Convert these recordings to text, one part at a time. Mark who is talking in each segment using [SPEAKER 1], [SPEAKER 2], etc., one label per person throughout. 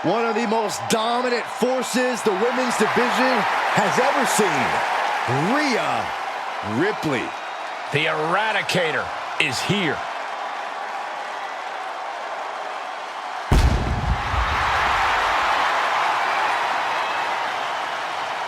[SPEAKER 1] One of the most dominant forces the women's division has ever seen. Rhea Ripley.
[SPEAKER 2] The Eradicator is here.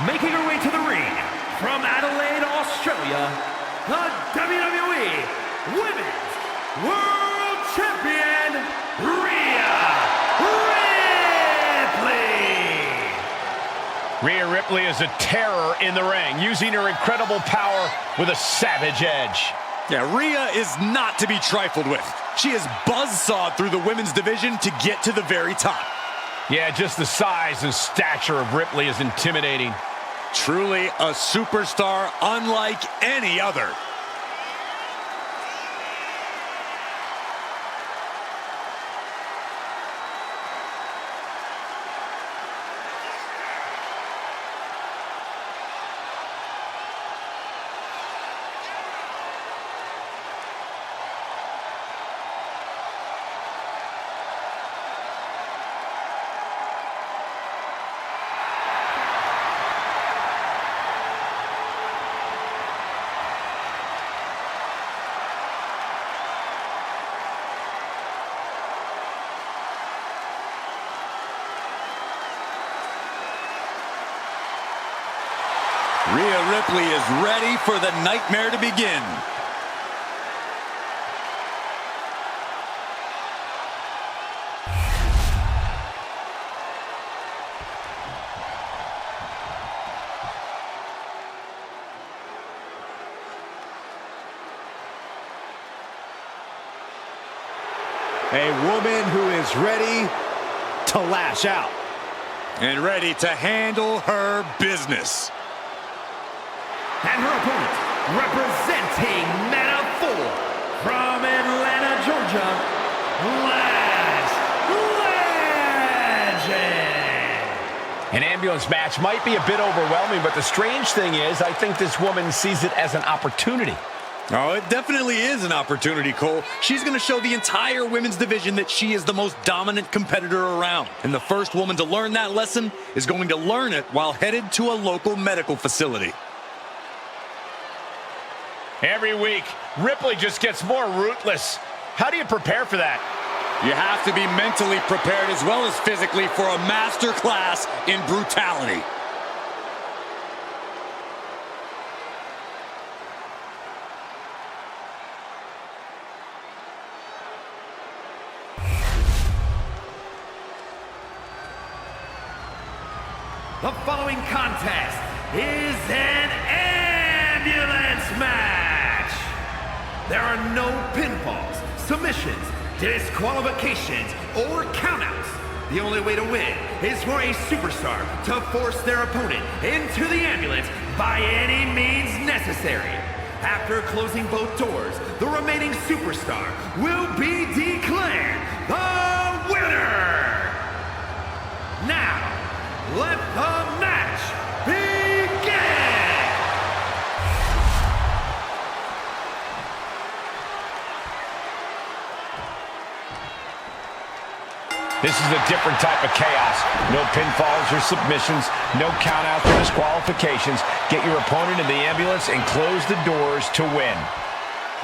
[SPEAKER 3] Making her way to the ring from Adelaide, Australia, the WWE Women's World Champion, Rhea Ripley.
[SPEAKER 2] Rhea Ripley is a terror in the ring, using her incredible power with a savage edge.
[SPEAKER 4] Yeah, Rhea is not to be trifled with. She is buzzsawed through the women's division to get to the very top.
[SPEAKER 2] Yeah, just the size and stature of Ripley is intimidating.
[SPEAKER 4] Truly a superstar unlike any other. Rhea Ripley is ready for the nightmare to begin.
[SPEAKER 1] A woman who is ready to lash out.
[SPEAKER 4] And ready to handle her business.
[SPEAKER 3] And her opponent, representing Men of 4 from Atlanta, Georgia, Lash Legend.
[SPEAKER 2] An ambulance match might be a bit overwhelming, but the strange thing is, I think this woman sees it as an opportunity.
[SPEAKER 4] Oh, it definitely is an opportunity, Cole. She's going to show the entire women's division that she is the most dominant competitor around. And the first woman to learn that lesson is going to learn it while headed to a local medical facility.
[SPEAKER 2] Every week, Ripley just gets more ruthless. How do you prepare for that?
[SPEAKER 4] You have to be mentally prepared as well as physically for a master class in brutality.
[SPEAKER 3] The following contest is an ambulance match. There are no pinfalls, submissions, disqualifications, or countouts. The only way to win is for a superstar to force their opponent into the ambulance by any means necessary. After closing both doors, the remaining superstar will be declared the winner. Now, let the match begin!
[SPEAKER 2] This is a different type of chaos. No pinfalls or submissions, no countouts or disqualifications. Get your opponent in the ambulance and close the doors to win.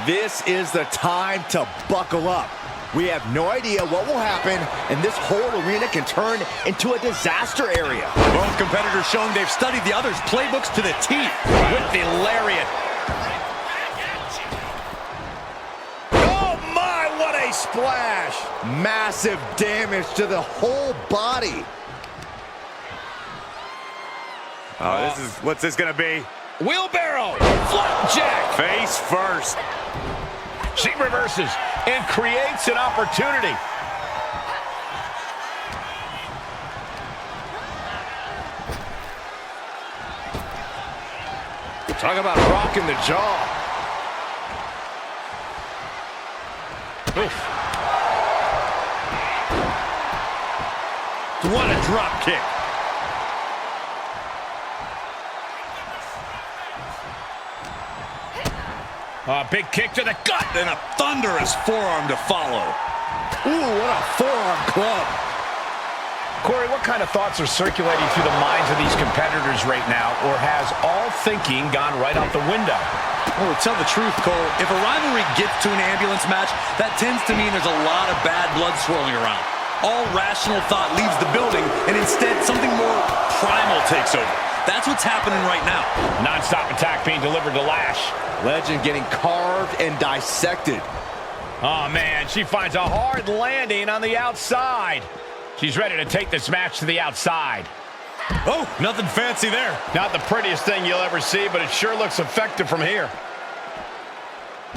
[SPEAKER 1] This is the time to buckle up. We have no idea what will happen, and this whole arena can turn into a disaster area.
[SPEAKER 4] Both competitors showing they've studied the others' playbooks to the teeth.
[SPEAKER 2] With the lariat.
[SPEAKER 1] Oh my, what a splash! Massive damage to the whole body.
[SPEAKER 4] Oh, what's this gonna be?
[SPEAKER 2] Wheelbarrow. Flapjack.
[SPEAKER 4] Face first.
[SPEAKER 2] She reverses and creates an opportunity.
[SPEAKER 1] Talk about rocking the jaw.
[SPEAKER 2] Oof.
[SPEAKER 4] What a drop kick.
[SPEAKER 2] A big kick to the gut.
[SPEAKER 4] And a thunderous forearm to follow.
[SPEAKER 1] Ooh, what a forearm club.
[SPEAKER 2] Corey, what kind of thoughts are circulating through the minds of these competitors right now, or has all thinking gone right out the window?
[SPEAKER 4] Well, to tell the truth, Cole, if a rivalry gets to an ambulance match, that tends to mean there's a lot of bad blood swirling around. All rational thought leaves the building, and instead something more primal takes over. That's what's happening right now.
[SPEAKER 2] Non-stop attack being delivered to Lash.
[SPEAKER 1] Legend getting carved and dissected.
[SPEAKER 2] Oh, man, she finds a hard landing on the outside. She's ready to take this match to the outside.
[SPEAKER 4] Oh, nothing fancy there.
[SPEAKER 2] Not the prettiest thing you'll ever see, but it sure looks effective from here.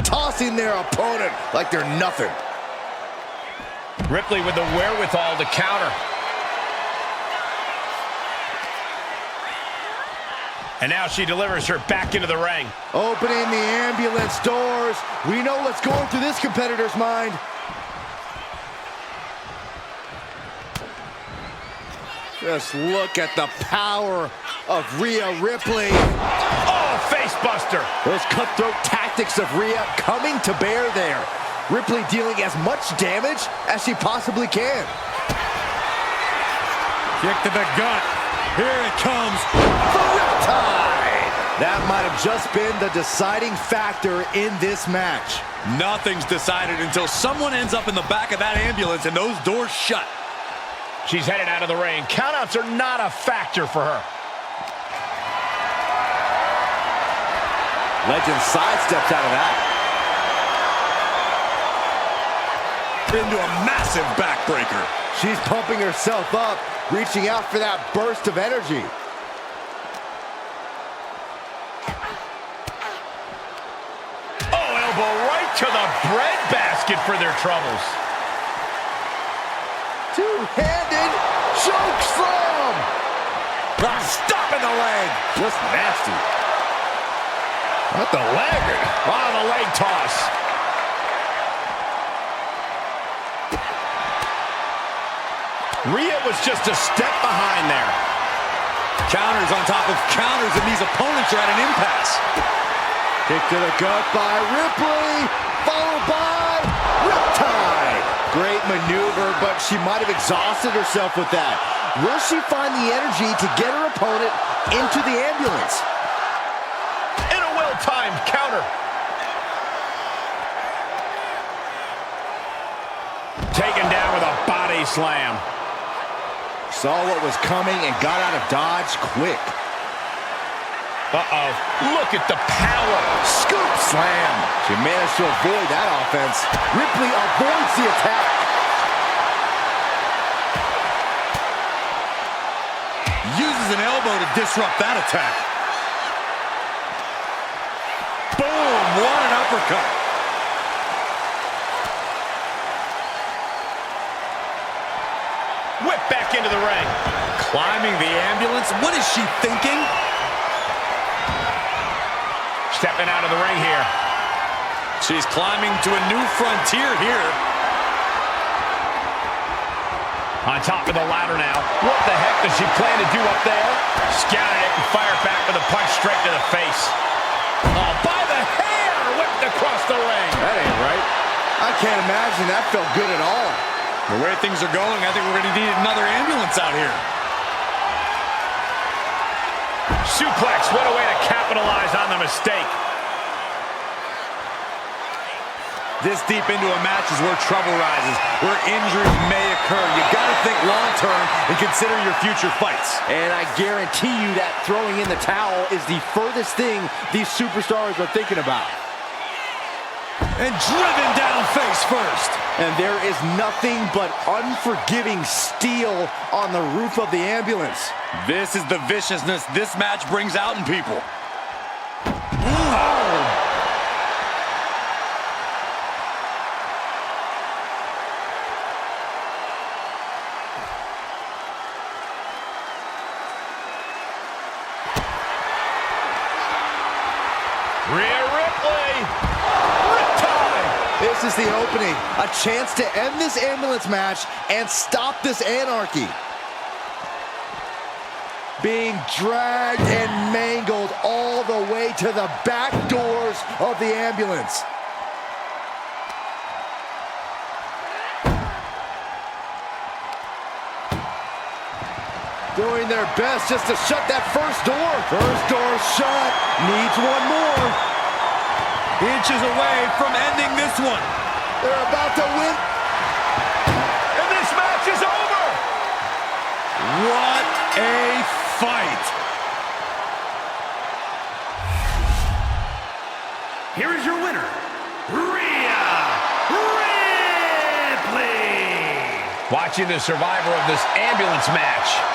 [SPEAKER 1] Tossing their opponent like they're nothing.
[SPEAKER 2] Ripley with the wherewithal to counter. And now she delivers her back into the ring.
[SPEAKER 1] Opening the ambulance doors. We know what's going through this competitor's mind. Just look at the power of Rhea Ripley.
[SPEAKER 2] Oh, face buster.
[SPEAKER 1] Those cutthroat tactics of Rhea coming to bear there. Ripley dealing as much damage as she possibly can.
[SPEAKER 4] Kick to the gut. Here it comes.
[SPEAKER 1] The Riptide. That might have just been the deciding factor in this match.
[SPEAKER 4] Nothing's decided until someone ends up in the back of that ambulance and those doors shut.
[SPEAKER 2] She's headed out of the ring. Countouts are not a factor for her.
[SPEAKER 1] Legend sidesteps out of that.
[SPEAKER 4] Into a massive backbreaker.
[SPEAKER 1] She's pumping herself up, reaching out for that burst of energy.
[SPEAKER 2] Oh, elbow right to the breadbasket for their troubles.
[SPEAKER 1] Two-handed choke slam. Stop in the leg. Just nasty.
[SPEAKER 2] What the leg? Oh, the leg toss. Rhea was just a step behind there.
[SPEAKER 4] Counters on top of counters, and these opponents are at an impasse.
[SPEAKER 1] Kick to the gut by Ripley, followed by Riptide. Great maneuver, but she might have exhausted herself with that. Will she find the energy to get her opponent into the ambulance?
[SPEAKER 2] In a well-timed counter. Taken down with a body slam.
[SPEAKER 1] Saw what was coming and got out of dodge quick.
[SPEAKER 2] Uh-oh. Look at the power.
[SPEAKER 1] Scoop slam. She managed to avoid that offense. Ripley avoids the attack.
[SPEAKER 4] Uses an elbow to disrupt that attack. Boom! What an uppercut.
[SPEAKER 2] Whip back into the ring.
[SPEAKER 4] Climbing the ambulance. What is she thinking?
[SPEAKER 2] Stepping out of the ring here.
[SPEAKER 4] She's climbing to a new frontier here.
[SPEAKER 2] On top of the ladder now. What the heck does she plan to do up there? Scouted it and fired back with a punch straight to the face. Oh, by the hair! Whipped across the ring.
[SPEAKER 1] That ain't right. I can't imagine that felt good at all.
[SPEAKER 4] The way things are going, I think we're going to need another ambulance out here.
[SPEAKER 2] Suplex, what a way to capitalize on the mistake.
[SPEAKER 4] This deep into a match is where trouble rises, where injuries may occur. You got to think long-term and consider your future fights.
[SPEAKER 1] And I guarantee you that throwing in the towel is the furthest thing these superstars are thinking about.
[SPEAKER 4] And driven down face first.
[SPEAKER 1] And there is nothing but unforgiving steel on the roof of the ambulance.
[SPEAKER 4] This is the viciousness this match brings out in people.
[SPEAKER 2] Rhea Ripley.
[SPEAKER 1] This is the opening, a chance to end this ambulance match and stop this anarchy. Being dragged and mangled all the way to the back doors of the ambulance. Doing their best just to shut that first door. First door shut. Needs one more.
[SPEAKER 4] Inches away from ending this one.
[SPEAKER 1] They're about to win.
[SPEAKER 2] And this match is over!
[SPEAKER 4] What a fight!
[SPEAKER 3] Here is your winner, Rhea Ripley.
[SPEAKER 2] Watching the survivor of this ambulance match.